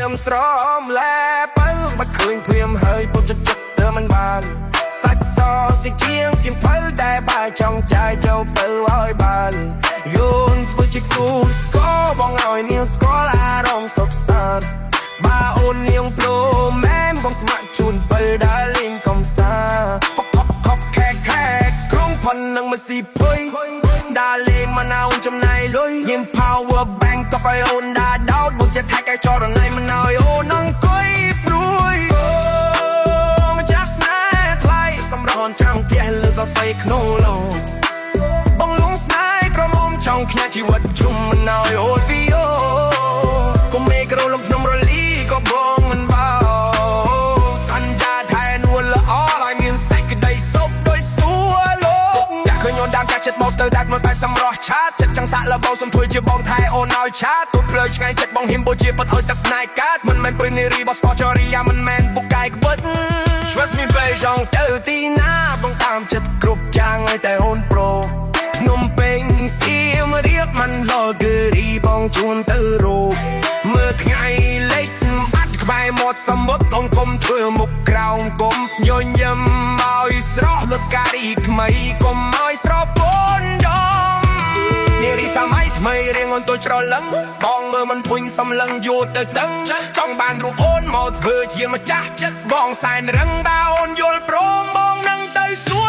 មស្រមแลបើមកឃើញព្រាមហើយពុតចិត្តស្ទើរមិនបានសាច់សសិគៀងជាផលដែលបើចង់ចាយចូលទៅឲ្យបានយូនធ្វើជាគូស្គរបងឲ្យនាងស្គាល់អារម្មណ៍សុខសាន្តបើអូននាងប្រូមែនបងស្ម័គ្រជូនពេលដែលលេងកំសាខកខែក្រុងផុននឹងមកស៊ីភុយដែលលេងមកណៅចំណាយលុយយាម power bank ក៏ឲ្យអូនដាដោតបងចិត្តថែកឲ្យចរណៃមកណឲ្យអូនអង្គុយព្រួយមកចាស់ស្នេហ៍ថ្លៃសម្រន់ចាំងផ្ទះលើសរសៃក្នុងលោបងលងស្នេហ៍ក្រមុំចង់ផ្ញើជីវិតជុំមកណឲ្យអូនវីអូកុំមេក្រលំក្នុងរលីក៏បងមិនបោសន្យាថែនួនល្អឲ្យមានសេចក្តីសុខដោយសួរលោកอยากឃើញអូនដើរកាច់ចិត្តបោសទៅតែមកតែសម្រស់ឆាតចិត្តចង់សាក់លបោសុំធ្វើជាបងថែអូនឲ្យឆាតទូភ្លើឆ្ងាយចិត្តបងហ៊ានបូជាប៉ិតឲ្យតែស្នេហ៍កាតមិនមែនព្រិនារីបោះស្ពតចរិយាមិនមែនបុកកាយក្បិត Trust me baby ចង់ទៅទីណាបងតាមចិត្តគ្រប់យ៉ាងឲ្យតែអូនប្រូភ្នំពេញសៀមរាបមិនលគឺរីបងជួនទៅរោមើលថ្ងៃលេចបាត់ក្បែរមាត់សមុទ្រកុំធ្វើមុខក្រោមគុំញញឹមឲ្យស្រស់លុតការីថ្មីកុំឲ្យស្រពន់យំនារីសម័យថ្មីរៀងអូនទៅច្រឡឹងបងមើលមិនភុញសំឡឹងយូរទៅដឹងចង់បានរូបអូនមកធ្វើជាម្ចាស់ចិត្តបងសែនរឹងបើអូនយល់ព្រមបងនឹងទៅសួ